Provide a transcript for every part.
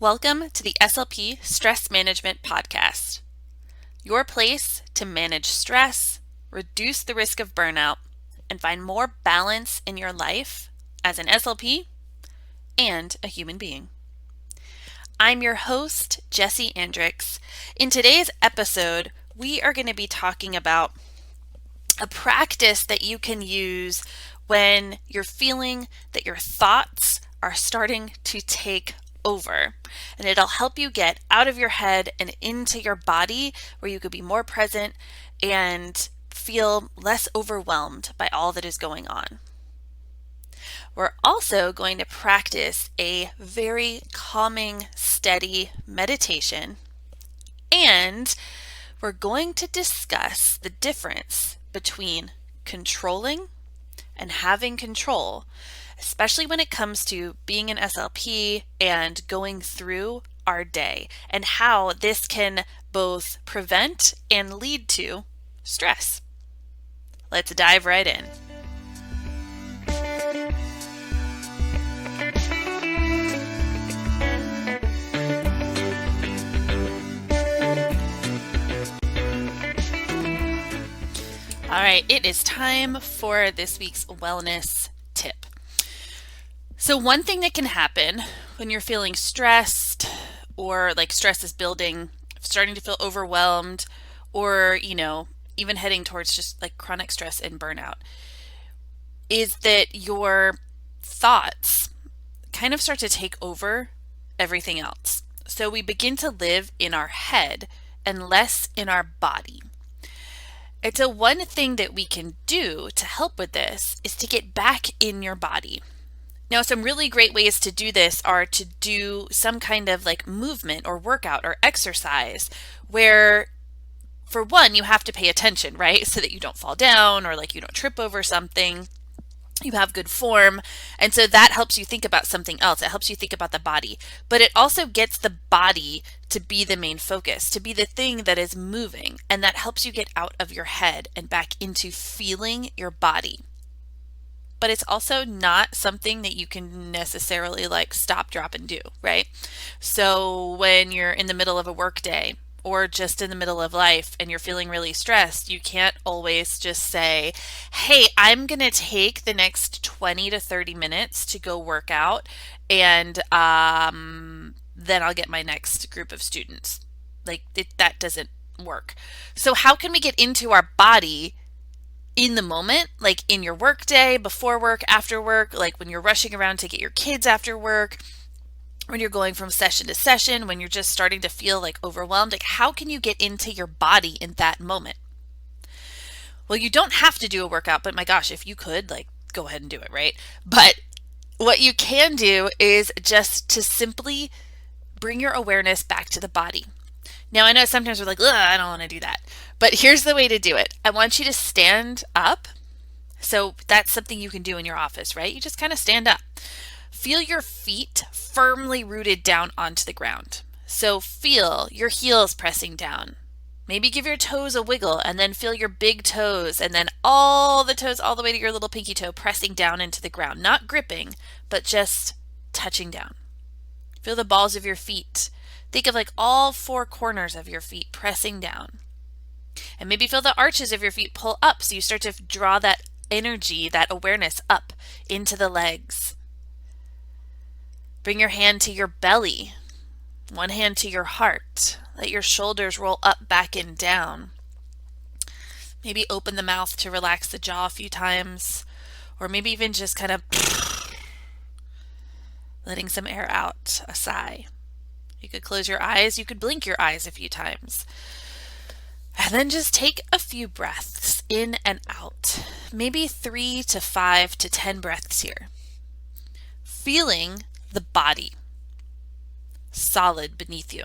Welcome to the SLP Stress Management Podcast, your place to manage stress, reduce the risk of burnout, and find more balance in your life as an SLP and a human being. I'm your host, Jessie Andricks. In today's episode, we are going to be talking about a practice that you can use when you're feeling that your thoughts are starting to take over. And it'll help you get out of your head and into your body where you could be more present and feel less overwhelmed by all that is going on. We're also going to practice a very calming, steady meditation, and we're going to discuss the difference between controlling and having control, especially when it comes to being an SLP and going through our day, and how this can both prevent and lead to stress. Let's dive right in. All right, it is time for this week's wellness tip. So one thing that can happen when you're feeling stressed, or like stress is building, starting to feel overwhelmed, or, even heading towards just like chronic stress and burnout, is that your thoughts kind of start to take over everything else. So we begin to live in our head and less in our body. And so one thing that we can do to help with this is to get back in your body. Now, some really great ways to do this are to do some kind of like movement or workout or exercise where, for one, you have to pay attention, right? So that you don't fall down or like you don't trip over something. You have good form. And so that helps you think about something else. It helps you think about the body. But it also gets the body to be the main focus, to be the thing that is moving. And that helps you get out of your head and back into feeling your body. But it's also not something that you can necessarily like stop, drop, and do, right? So when you're in the middle of a work day, or just in the middle of life and you're feeling really stressed, you can't always just say, hey, I'm going to take the next 20 to 30 minutes to go work out, and then I'll get my next group of students. That doesn't work. So how can we get into our body in the moment, like in your work day, before work, after work, like when you're rushing around to get your kids after work, when you're going from session to session, when you're just starting to feel like overwhelmed? Like, how can you get into your body in that moment? Well, you don't have to do a workout, but my gosh, if you could, like, go ahead and do it, right? But what you can do is just to simply bring your awareness back to the body. Now, I know sometimes we're like, I don't want to do that. But here's the way to do it. I want you to stand up. So that's something you can do in your office, right? You just kind of stand up. Feel your feet firmly rooted down onto the ground. So feel your heels pressing down. Maybe give your toes a wiggle and then feel your big toes, and then all the toes all the way to your little pinky toe pressing down into the ground. Not gripping, but just touching down. Feel the balls of your feet. Think of like all four corners of your feet pressing down. And maybe feel the arches of your feet pull up, so you start to draw that energy, that awareness up into the legs. Bring your hand to your belly, one hand to your heart. Let your shoulders roll up, back, and down. Maybe open the mouth to relax the jaw a few times, or maybe even just kind of letting some air out, a sigh. You could close your eyes, you could blink your eyes a few times. And then just take a few breaths in and out, maybe 3 to 5 to 10 breaths here. Feeling the body solid beneath you.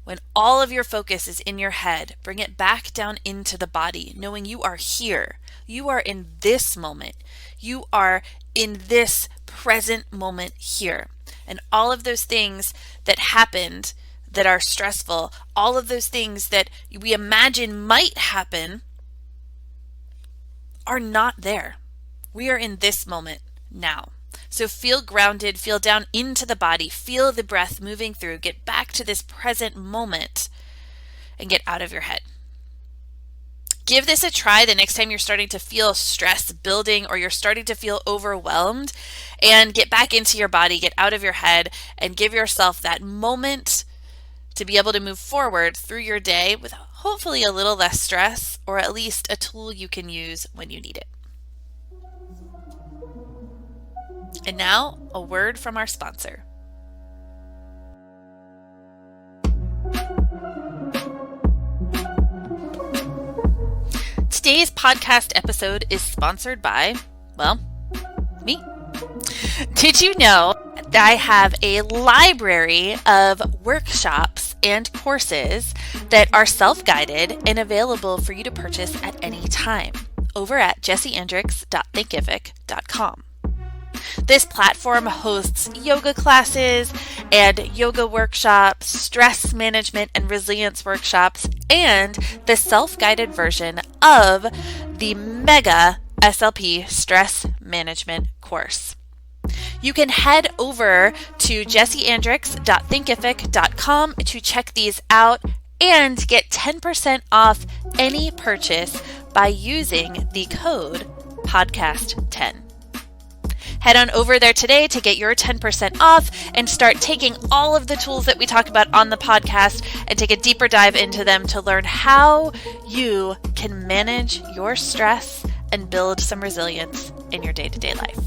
When all of your focus is in your head, bring it back down into the body, knowing you are here. You are in this moment. You are in this present moment here. And all of those things that happened that are stressful, all of those things that we imagine might happen, are not there. We are in this moment now. So feel grounded, feel down into the body, feel the breath moving through, get back to this present moment and get out of your head. Give this a try the next time you're starting to feel stress building or you're starting to feel overwhelmed, and get back into your body, get out of your head, and give yourself that moment to be able to move forward through your day with hopefully a little less stress, or at least a tool you can use when you need it. And now, a word from our sponsor. Today's podcast episode is sponsored by, well, me. Did you know that I have a library of workshops and courses that are self-guided and available for you to purchase at any time over at jessieandrix.thinkific.com. This platform hosts yoga classes and yoga workshops, stress management and resilience workshops, and the self-guided version of the mega SLP stress management course. You can head over to jessieandrix.thinkific.com to check these out and get 10% off any purchase by using the code podcast10. Head on over there today to get your 10% off and start taking all of the tools that we talk about on the podcast and take a deeper dive into them to learn how you can manage your stress and build some resilience in your day-to-day life.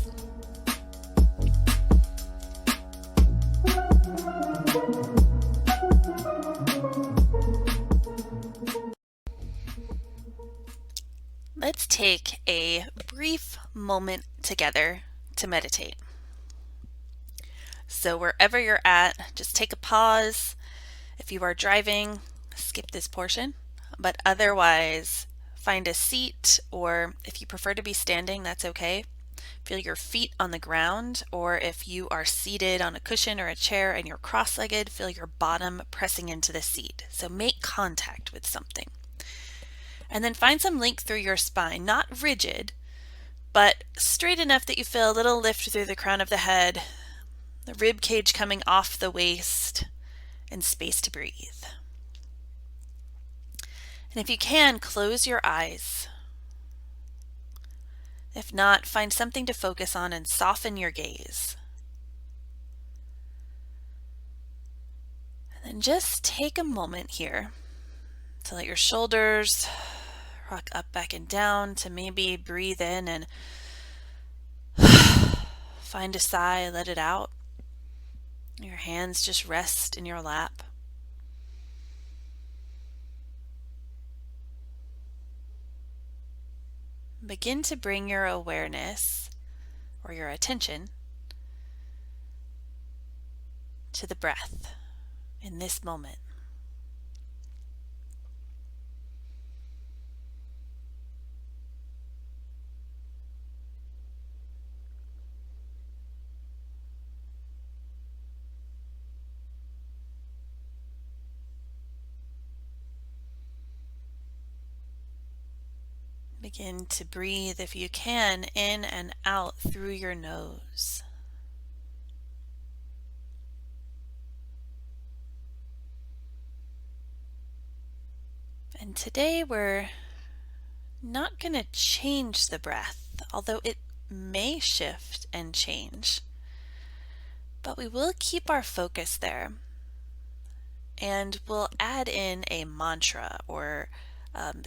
Let's take a brief moment together to meditate. So wherever you're at, just take a pause. If you are driving, skip this portion, but otherwise find a seat, or if you prefer to be standing, that's okay. Feel your feet on the ground, or if you are seated on a cushion or a chair and you're cross-legged, feel your bottom pressing into the seat. So make contact with something. And then find some length through your spine, not rigid, but straight enough that you feel a little lift through the crown of the head, the rib cage coming off the waist, and space to breathe. And if you can, close your eyes. If not, find something to focus on and soften your gaze. And then just take a moment here to let your shoulders rock up, back, and down, to maybe breathe in and find a sigh, let it out. Your hands just rest in your lap. Begin to bring your awareness or your attention to the breath in this moment. Begin to breathe, if you can, in and out through your nose. And today we're not going to change the breath, although it may shift and change. But we will keep our focus there. And we'll add in a mantra or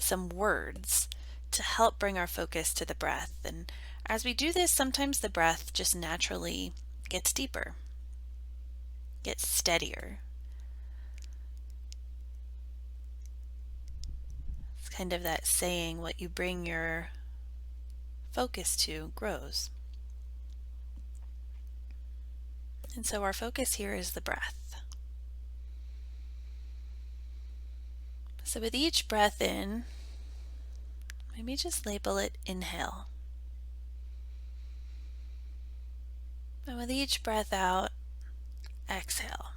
some words to help bring our focus to the breath. And as we do this, sometimes the breath just naturally gets deeper, gets steadier. It's kind of that saying, what you bring your focus to grows. And so our focus here is the breath. So with each breath in, maybe just label it inhale. And with each breath out, exhale.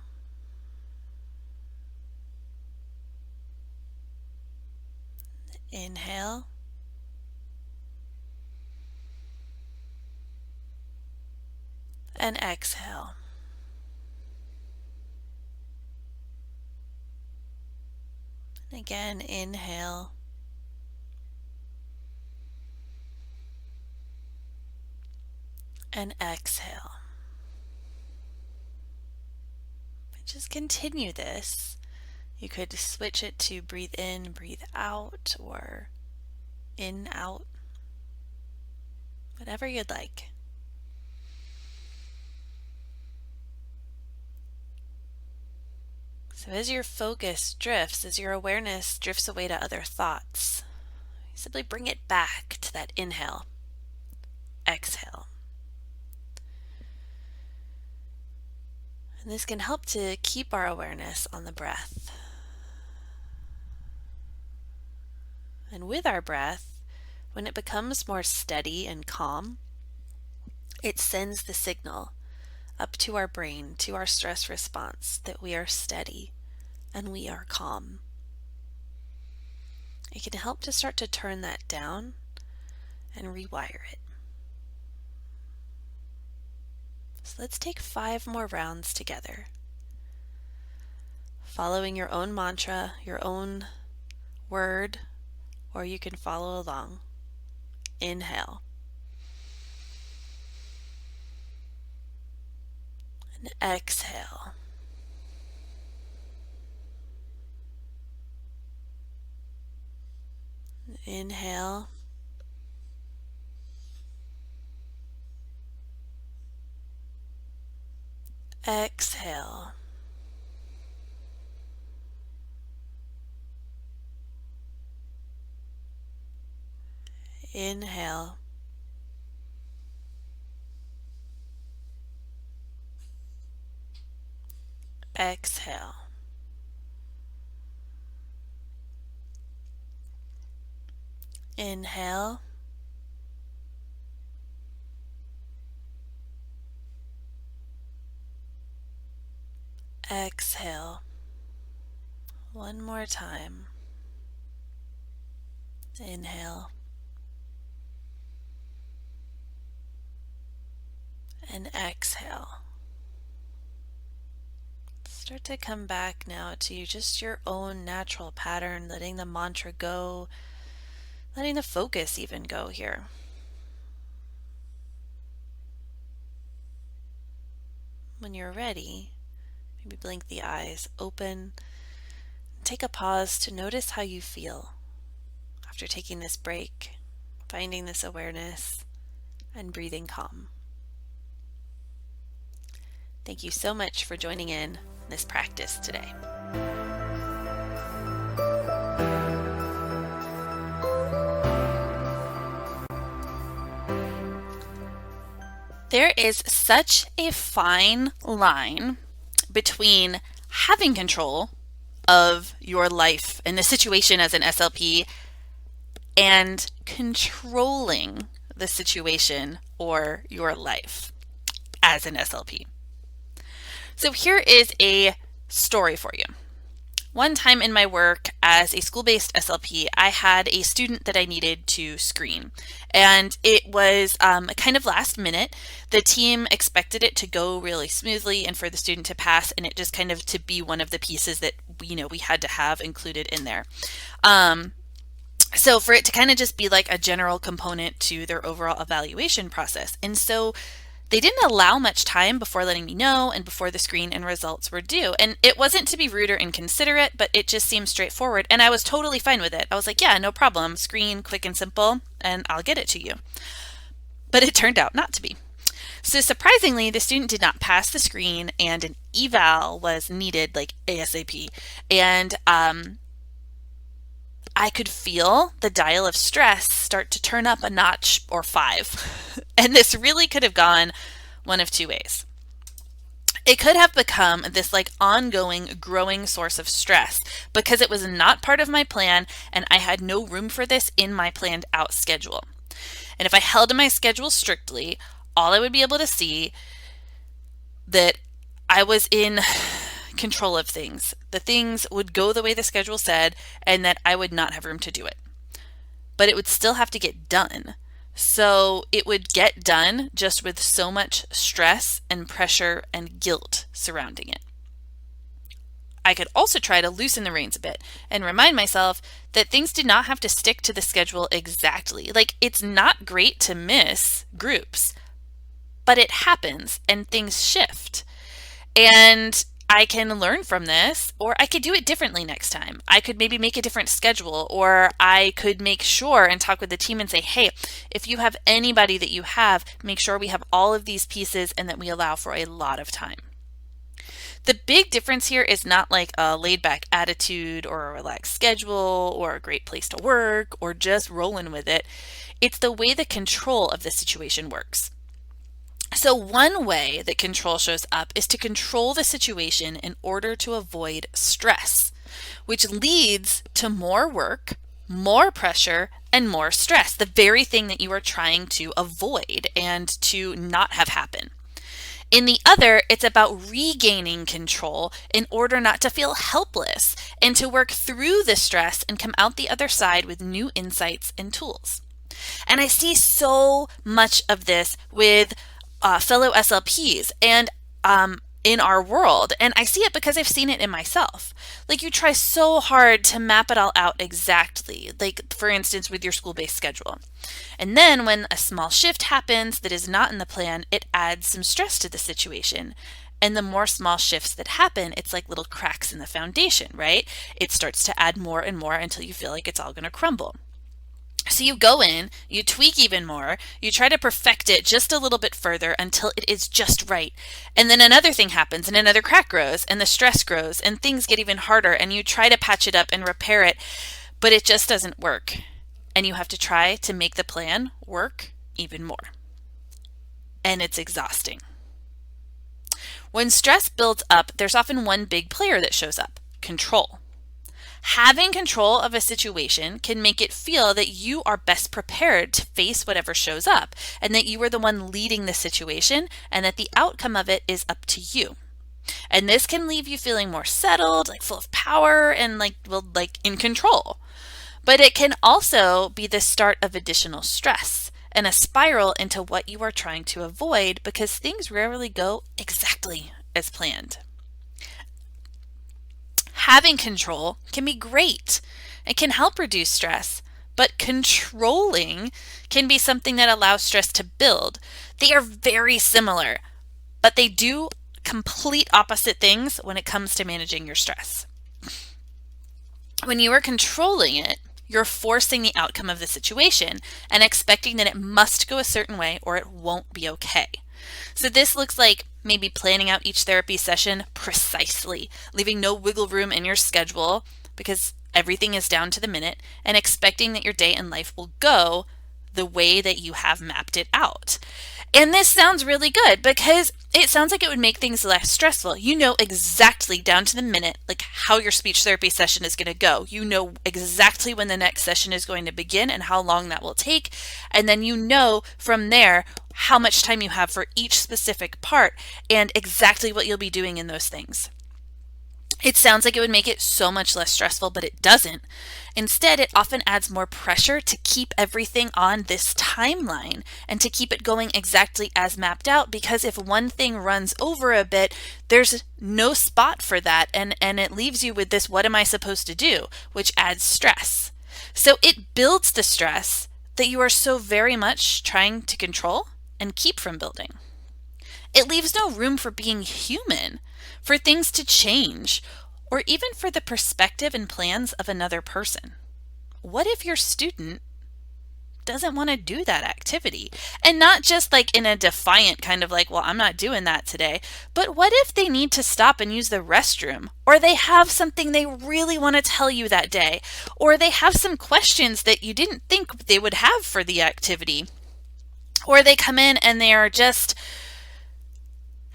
Inhale. and exhale. And again, inhale. And exhale. Just continue this. You could switch it to breathe in, breathe out, or in, out, whatever you'd like. So as your focus drifts, as your awareness drifts away to other thoughts, simply bring it back to that inhale, exhale. And this can help to keep our awareness on the breath. And with our breath, when it becomes more steady and calm, it sends the signal up to our brain, to our stress response, that we are steady and we are calm. It can help to start to turn that down and rewire it. So let's take 5 more rounds together. Following your own mantra, your own word, or you can follow along. Inhale. And exhale. Inhale. Exhale. Inhale. Exhale. Inhale. Exhale. One more time. Inhale. And exhale. Start to come back now to just your own natural pattern, letting the mantra go, letting the focus even go here. When you're ready, maybe blink the eyes open. Take a pause to notice how you feel after taking this break, finding this awareness, and breathing calm. Thank you so much for joining in this practice today. There is such a fine line between having control of your life and the situation as an SLP and controlling the situation or your life as an SLP. So here is a story for you. One time in my work as a school-based SLP, I had a student that I needed to screen, and it was kind of last minute. The team expected it to go really smoothly and for the student to pass, and it just kind of to be one of the pieces that we had to have included in there. So for it to kind of just be like a general component to their overall evaluation process. And so they didn't allow much time before letting me know and before the screen and results were due. And it wasn't to be rude or inconsiderate, but it just seemed straightforward. And I was totally fine with it. I was like, yeah, no problem. Screen, quick and simple, and I'll get it to you. But it turned out not to be. So surprisingly, the student did not pass the screen and an eval was needed like ASAP. And I could feel the dial of stress start to turn up a notch or 5. And this really could have gone one of 2 ways. It could have become this like ongoing, growing source of stress because it was not part of my plan and I had no room for this in my planned out schedule. And if I held to my schedule strictly, all I would be able to see that I was in control of things. The things would go the way the schedule said and that I would not have room to do it. But it would still have to get done So it would get done just with so much stress and pressure and guilt surrounding it. I could also try to loosen the reins a bit and remind myself that things do not have to stick to the schedule exactly. Like, it's not great to miss groups, but it happens and things shift. And I can learn from this, or I could do it differently next time. I could maybe make a different schedule, or I could make sure and talk with the team and say, hey, if you have anybody that you have, make sure we have all of these pieces and that we allow for a lot of time. The big difference here is not like a laid back attitude or a relaxed schedule or a great place to work or just rolling with it. It's the way the control of the situation works. So one way that control shows up is to control the situation in order to avoid stress, which leads to more work, more pressure, and more stress, the very thing that you are trying to avoid and to not have happen. In the other, it's about regaining control in order not to feel helpless and to work through the stress and come out the other side with new insights and tools. And I see so much of this with fellow SLPs and in our world. And I see it because I've seen it in myself. Like, you try so hard to map it all out exactly, like for instance with your school-based schedule. And then when a small shift happens that is not in the plan, it adds some stress to the situation. And the more small shifts that happen, it's like little cracks in the foundation, right? It starts to add more and more until you feel like it's all going to crumble. So you go in, you tweak even more, you try to perfect it just a little bit further until it is just right. And then another thing happens and another crack grows and the stress grows and things get even harder and you try to patch it up and repair it, but it just doesn't work. And you have to try to make the plan work even more. And it's exhausting. When stress builds up, there's often one big player that shows up: control. Having control of a situation can make it feel that you are best prepared to face whatever shows up and that you are the one leading the situation and that the outcome of it is up to you. And this can leave you feeling more settled, like full of power and like in control. But it can also be the start of additional stress and a spiral into what you are trying to avoid because things rarely go exactly as planned. Having control can be great. It can help reduce stress, but controlling can be something that allows stress to build. They are very similar, but they do complete opposite things when it comes to managing your stress. When you are controlling it, you're forcing the outcome of the situation and expecting that it must go a certain way or it won't be okay. So this looks like maybe planning out each therapy session precisely, leaving no wiggle room in your schedule because everything is down to the minute, and expecting that your day and life will go the way that you have mapped it out. And this sounds really good because it sounds like it would make things less stressful. You know exactly down to the minute like how your speech therapy session is going to go. You know exactly when the next session is going to begin and how long that will take. And then you know from there how much time you have for each specific part and exactly what you'll be doing in those things. It sounds like it would make it so much less stressful, but it doesn't. Instead, it often adds more pressure to keep everything on this timeline and to keep it going exactly as mapped out, because if one thing runs over a bit, there's no spot for that, and it leaves you with this "what am I supposed to do?" which adds stress. So it builds the stress that you are so very much trying to control and keep from building. It leaves no room for being human, for things to change, or even for the perspective and plans of another person. What if your student doesn't want to do that activity? And not just like in a defiant kind of like, well, I'm not doing that today, but what if they need to stop and use the restroom, or they have something they really want to tell you that day, or they have some questions that you didn't think they would have for the activity, or they come in and they are just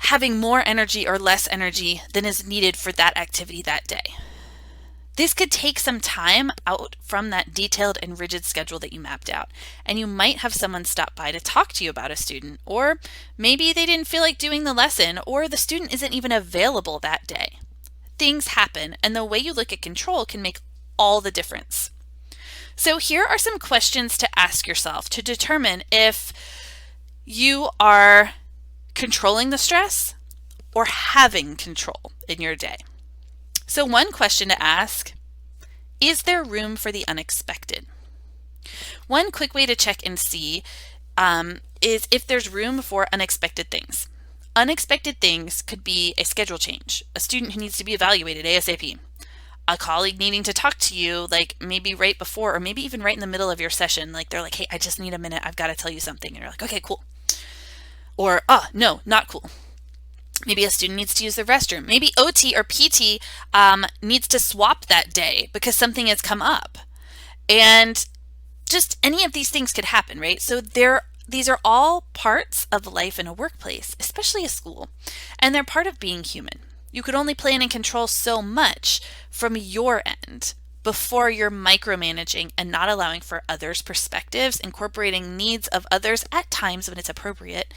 having more energy or less energy than is needed for that activity that day. This could take some time out from that detailed and rigid schedule that you mapped out, and you might have someone stop by to talk to you about a student, or maybe they didn't feel like doing the lesson, or the student isn't even available that day. Things happen, and the way you look at control can make all the difference. So here are some questions to ask yourself to determine if you are controlling the stress or having control in your day. So one question to ask, is there room for the unexpected? One quick way to check and see is if there's room for unexpected things. Unexpected things could be a schedule change, a student who needs to be evaluated ASAP, a colleague needing to talk to you like maybe right before or maybe even right in the middle of your session. Like they're like, hey, I just need a minute. I've got to tell you something. And you're like, okay, cool. Or, no, not cool. Maybe a student needs to use the restroom. Maybe OT or PT needs to swap that day because something has come up. And just any of these things could happen, right? So these are all parts of life in a workplace, especially a school, and they're part of being human. You could only plan and control so much from your end before you're micromanaging and not allowing for others' perspectives, incorporating needs of others at times when it's appropriate,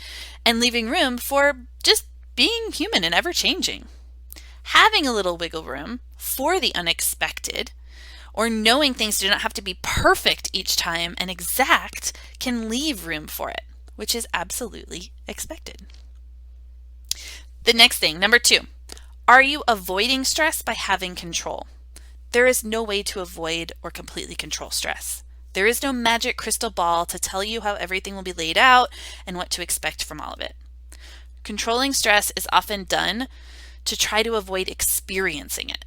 and leaving room for just being human and ever changing. Having a little wiggle room for the unexpected, or knowing things do not have to be perfect each time and exact, can leave room for it, which is absolutely expected. The next thing, number 2, are you avoiding stress by having control? There is no way to avoid or completely control stress. There is no magic crystal ball to tell you how everything will be laid out and what to expect from all of it. Controlling stress is often done to try to avoid experiencing it.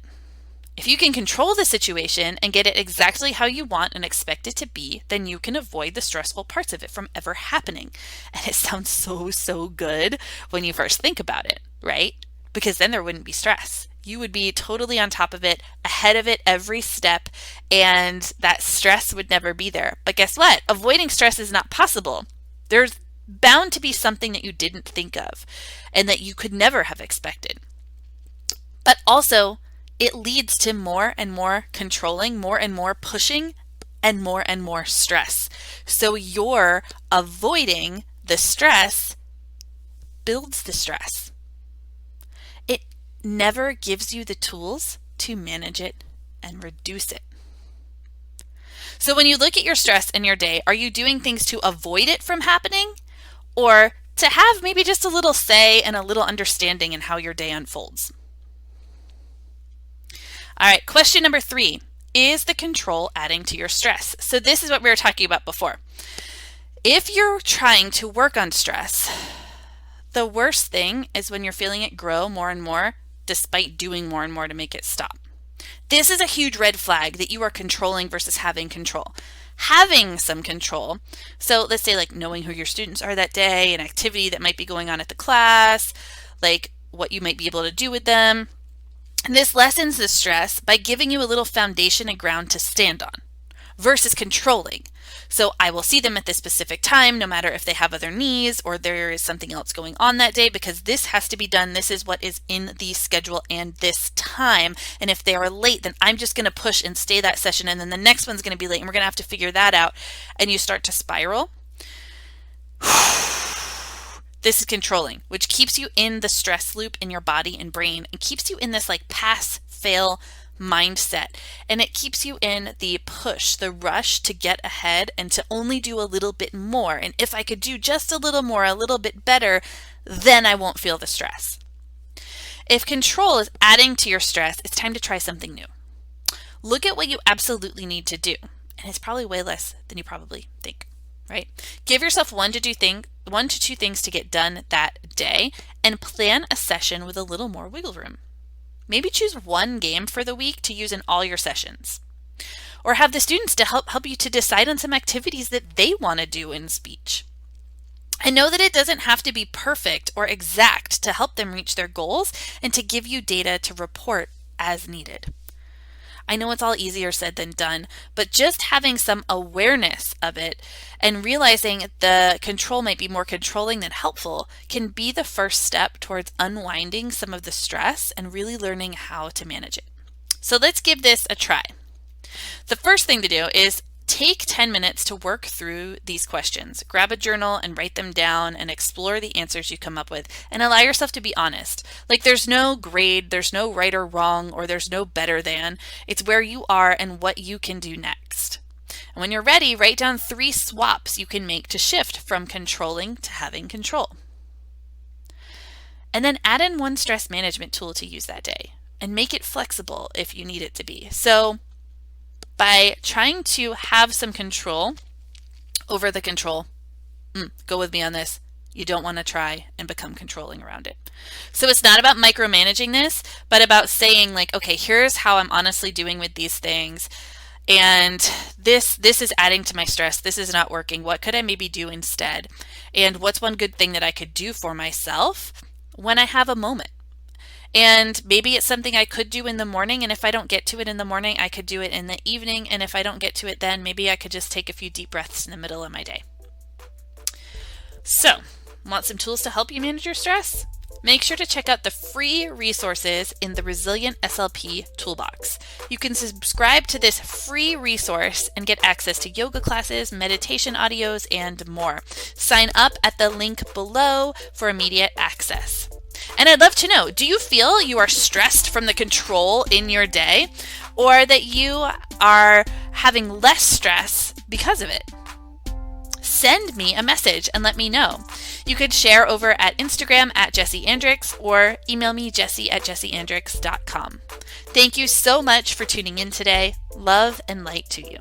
If you can control the situation and get it exactly how you want and expect it to be, then you can avoid the stressful parts of it from ever happening. And it sounds so good when you first think about it, right? Because then there wouldn't be stress. You would be totally on top of it, ahead of it every step, and that stress would never be there. But guess what? Avoiding stress is not possible. There's bound to be something that you didn't think of and that you could never have expected. But also, it leads to more and more controlling, more and more pushing, and more stress. So your avoiding the stress builds the stress. It never gives you the tools to manage it and reduce it. So when you look at your stress in your day, are you doing things to avoid it from happening, or to have maybe just a little say and a little understanding in how your day unfolds? All right, question number 3, is the control adding to your stress? So this is what we were talking about before. If you're trying to work on stress, the worst thing is when you're feeling it grow more and more despite doing more and more to make it stop. This is a huge red flag that you are controlling versus having control. Having some control, so let's say like knowing who your students are that day, an activity that might be going on at the class, like what you might be able to do with them. This lessens the stress by giving you a little foundation and ground to stand on versus controlling. So I will see them at this specific time, no matter if they have other needs or there is something else going on that day, because this has to be done. This is what is in the schedule and this time. And if they are late, then I'm just going to push and stay that session. And then the next one's going to be late and we're going to have to figure that out. And you start to spiral. This is controlling, which keeps you in the stress loop in your body and brain and keeps you in this like pass, fail mindset. And it keeps you in the push, the rush to get ahead and to only do a little bit more. And if I could do just a little more, a little bit better, then I won't feel the stress. If control is adding to your stress, it's time to try something new. Look at what you absolutely need to do. And it's probably way less than you probably think. Right? Give yourself 1 to 2 things to get done that day and plan a session with a little more wiggle room. Maybe choose one game for the week to use in all your sessions. Or have the students to help you to decide on some activities that they want to do in speech. And know that it doesn't have to be perfect or exact to help them reach their goals and to give you data to report as needed. I know it's all easier said than done, but just having some awareness of it and realizing the control might be more controlling than helpful can be the first step towards unwinding some of the stress and really learning how to manage it. So let's give this a try. The first thing to do is take 10 minutes to work through these questions. Grab a journal and write them down and explore the answers you come up with and allow yourself to be honest. Like there's no grade, there's no right or wrong, or there's no better than. It's where you are and what you can do next. When you're ready, write down 3 swaps you can make to shift from controlling to having control. And then add in one stress management tool to use that day and make it flexible if you need it to be. So by trying to have some control over the control, go with me on this, you don't want to try and become controlling around it. So it's not about micromanaging this, but about saying like, okay, here's how I'm honestly doing with these things. And this is adding to my stress. This is not working. What could I maybe do instead? And what's one good thing that I could do for myself when I have a moment? And maybe it's something I could do in the morning, and if I don't get to it in the morning, I could do it in the evening, and if I don't get to it then, maybe I could just take a few deep breaths in the middle of my day. So, want some tools to help you manage your stress? Make sure to check out the free resources in the Resilient SLP Toolbox. You can subscribe to this free resource and get access to yoga classes, meditation audios, and more. Sign up at the link below for immediate access. And I'd love to know, do you feel you are stressed from the control in your day, or that you are having less stress because of it? Send me a message and let me know. You could share over at Instagram at Jessie Andrix or email me jessie@jessieandrix.com. Thank you so much for tuning in today. Love and light to you.